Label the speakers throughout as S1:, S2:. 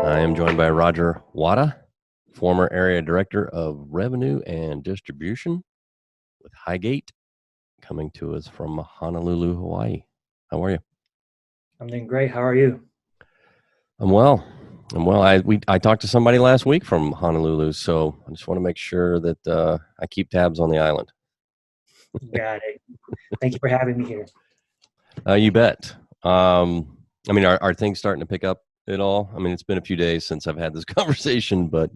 S1: I am joined by Rodger Wada, former area director of revenue and distribution with Highgate, coming to us from Honolulu, Hawaii. How are you?
S2: I'm doing great. How are you?
S1: I'm well. I talked to somebody last week from Honolulu, so I just want to make sure that I keep tabs on the island.
S2: Got it. Thank you for having me here.
S1: You bet. Are things starting to pick up at all? I mean, it's been a few days since I've had this conversation, but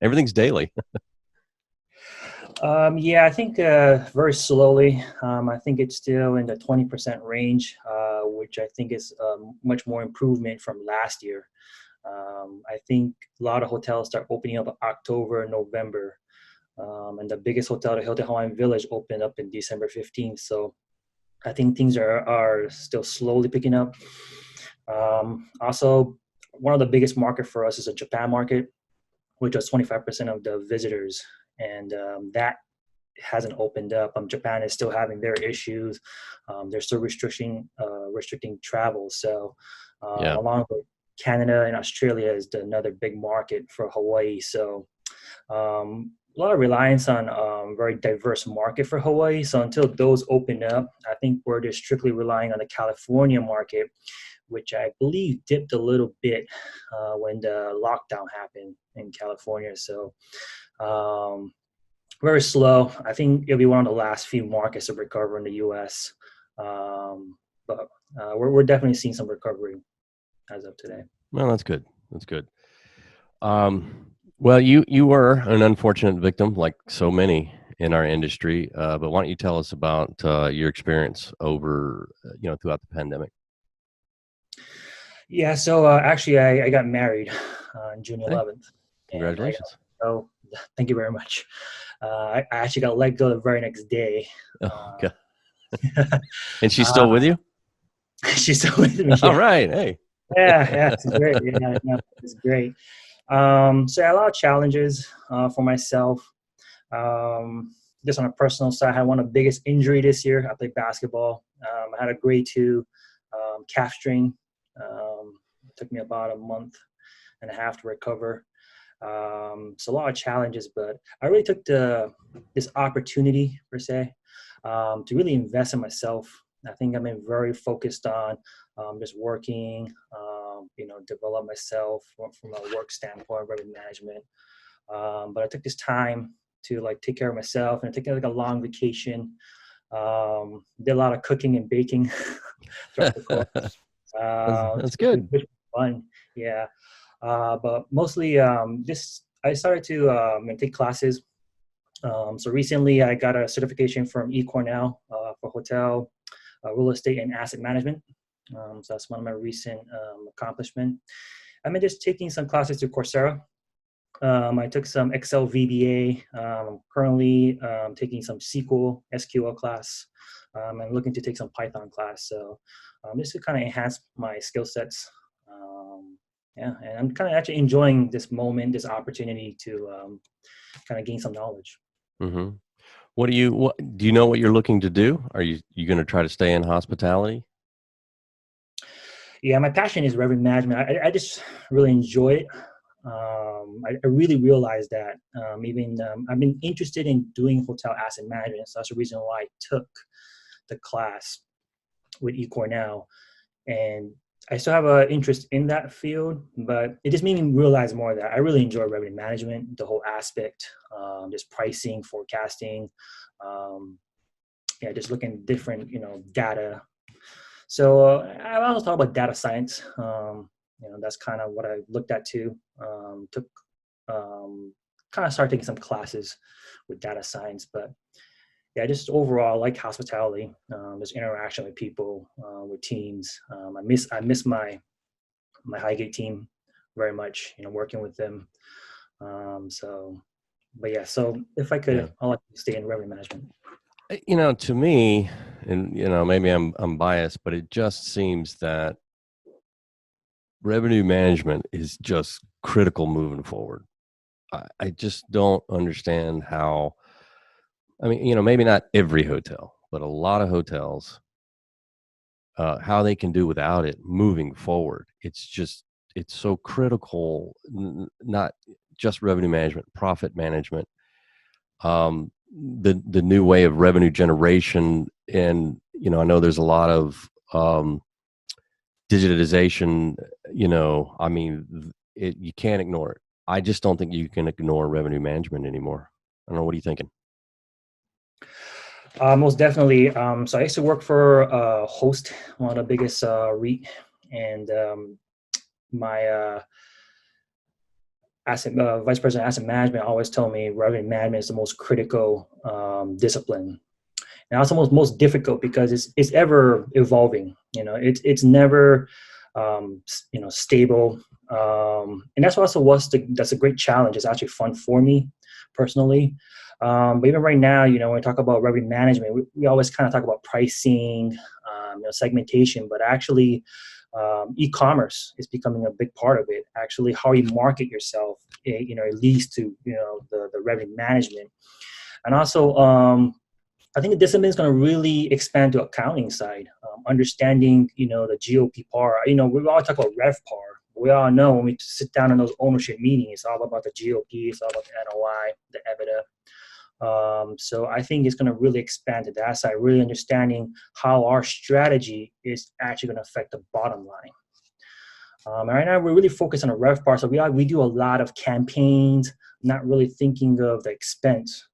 S1: everything's daily.
S2: Yeah, I think very slowly. I think it's still in the 20% range, which I think is much more improvement from last year. I think a lot of hotels start opening up in October, November, and the biggest hotel, the Hilton Hawaiian Village, opened up in December 15th. So I think things are still slowly picking up. Also, one of the biggest market for us is the Japan market, which was 25% of the visitors, and that hasn't opened up. Japan is still having their issues. They're still restricting travel. So
S1: Yeah.
S2: along with Canada and Australia is another big market for Hawaii. So a lot of reliance on very diverse market for Hawaii. So until those open up, I think we're just strictly relying on the California market, which I believe dipped a little bit when the lockdown happened in California. So very slow. I think it'll be one of the last few markets to recover in the U.S. But we're definitely seeing some recovery as of today.
S1: Well, that's good. That's good. Well, you were an unfortunate victim, like so many in our industry. But why don't you tell us about your experience over, throughout the pandemic?
S2: Yeah. So actually, I got married on June 11th.
S1: Congratulations.
S2: Oh, thank you very much. I actually got let go the very next day.
S1: Oh, God. And she's still with you?
S2: She's still with me.
S1: All right. Hey.
S2: Yeah, it's great. Yeah, no, it's great. So a lot of challenges for myself. Just on a personal side, I had one of the biggest injury this year. I played basketball. I had a grade 2 calf strain. It took me about a month and a half to recover. So a lot of challenges, but I really took this opportunity per se to really invest in myself. I think I've been very focused on just working, develop myself from a work standpoint, revenue management. But I took this time to take care of myself and take a long vacation. Did a lot of cooking and baking throughout the course.
S1: That's good.
S2: Which was fun, yeah. But mostly, I started to take classes. So recently, I got a certification from eCornell for hotel, real estate, and asset management. So that's one of my recent accomplishments. I've been just taking some classes through Coursera. I took some Excel VBA. Currently taking some SQL class. I'm looking to take some Python class. So just to kind of enhance my skill sets. And I'm kind of actually enjoying this moment, this opportunity to kind of gain some knowledge.
S1: Mm-hmm. What do you know what you're looking to do? Are you going to try to stay in hospitality?
S2: Yeah, my passion is revenue management. I just really enjoy it. I really realized that I've been interested in doing hotel asset management. So that's the reason why I took the class with eCornell. And I still have an interest in that field, but it just made me realize more that I really enjoy revenue management, the whole aspect, just pricing, forecasting, just looking at different, data. So I also talk about data science. That's kind of what I looked at too. Kind of started taking some classes with data science, but yeah, just overall, I like hospitality. There's interaction with people, with teams. I miss my Highgate team very much. Working with them. But yeah. So if I could, I'd like to stay in revenue management.
S1: To me, and maybe I'm biased, but it just seems that revenue management is just critical moving forward. I just don't understand how. I mean, maybe not every hotel, but a lot of hotels, how they can do without it moving forward. It's just it's so critical, not just revenue management, profit management, the new way of revenue generation. And, I know there's a lot of digitization, I mean, you can't ignore it. I just don't think you can ignore revenue management anymore. I don't know. What are you thinking?
S2: Most definitely. So I used to work for Host, one of the biggest REIT, and my vice president of asset management always told me revenue management is the most critical discipline, and also most difficult because it's ever evolving. It's never stable, and that's also that's a great challenge. It's actually fun for me personally. But even right now, when we talk about revenue management, we always kind of talk about pricing, segmentation, but actually e-commerce is becoming a big part of it. Actually, how you market yourself, it leads to, the revenue management. And also, I think the discipline is going to really expand to accounting side, understanding, the GOP par. We all talk about rev par. We all know when we sit down in those ownership meetings, it's all about the GOP, it's all about the NOI, the EBITDA. So I think it's going to really expand to that side, really understanding how our strategy is actually going to affect the bottom line. And right now, we're really focused on the rev part. So we do a lot of campaigns, not really thinking of the expense.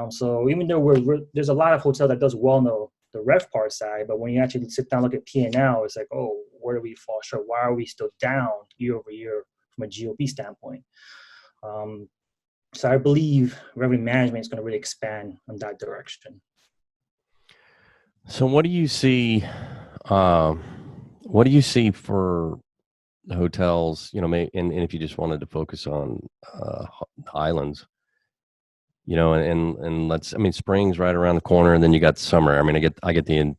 S2: So even though there's a lot of hotels that does well know the rev part side, but when you actually sit down and look at P&L, it's like, oh, where do we fall short? Why are we still down year over year from a GOP standpoint? So I believe revenue management is going to really expand in that direction.
S1: So what do you see? What do you see for hotels? And if you just wanted to focus on islands, and spring's right around the corner, and then you got summer. I mean, I get the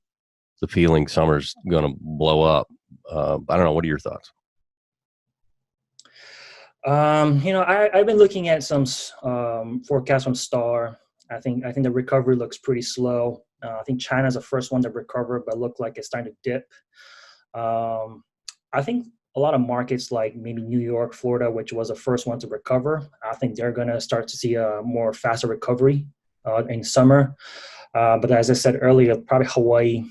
S1: feeling summer's going to blow up. I don't know. What are your thoughts?
S2: I've been looking at some forecasts from Star. I think the recovery looks pretty slow. I think China's the first one to recover, but look like it's starting to dip. I think a lot of markets like maybe New York, Florida, which was the first one to recover, I think they're going to start to see a more faster recovery in summer. But as I said earlier, probably Hawaii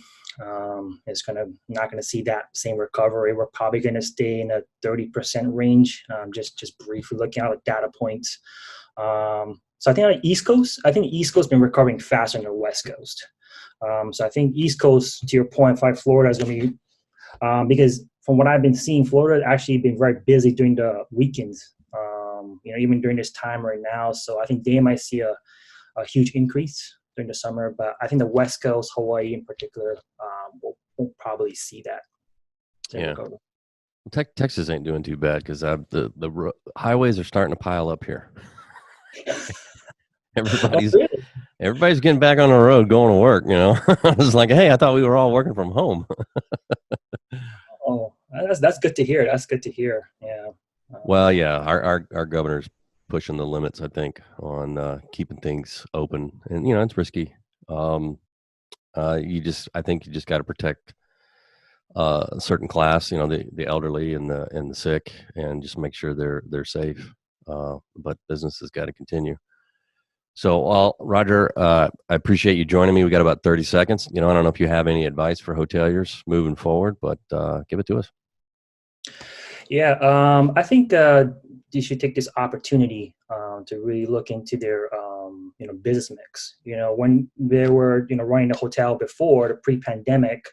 S2: is not going to see that same recovery. We're probably going to stay in a 30% range. Just briefly looking at data points. So I think on the East Coast, the East Coast has been recovering faster than the West Coast. So I think East Coast, to your point, Florida is going to be because from what I've been seeing, Florida has actually been very busy during the weekends. Even during this time right now. So I think they might see a huge increase during the summer, but I think the West Coast, Hawaii in particular, will probably see that.
S1: Yeah. Texas ain't doing too bad because the highways are starting to pile up here. Everybody's getting back on the road, going to work. It's like, hey, I thought we were all working from home.
S2: Oh, that's good to hear. That's good to hear. Yeah.
S1: Well, yeah, our governor's pushing the limits, I think, on keeping things open, and it's risky. I think you just got to protect a certain class, the elderly and the sick, and just make sure they're safe. But business has got to continue. So, Rodger, I appreciate you joining me. We got about 30 seconds. I don't know if you have any advice for hoteliers moving forward, but give it to us.
S2: Yeah, I think you should take this opportunity to really look into their business mix. When they were running the hotel before the pre-pandemic,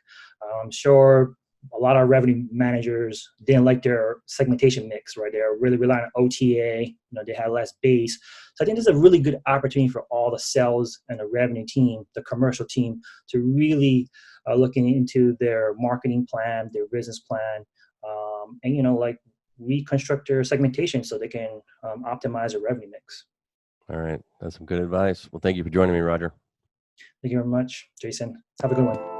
S2: I'm sure a lot of revenue managers didn't like their segmentation mix, right? They're really relying on OTA. They had less base. So I think this is a really good opportunity for all the sales and the revenue team, the commercial team, to really looking into their marketing plan, their business plan, and reconstruct their segmentation so they can optimize their revenue mix.
S1: All right, that's some good advice. Well, thank you for joining me, Rodger.
S2: Thank you very much, Jason. Have a good one.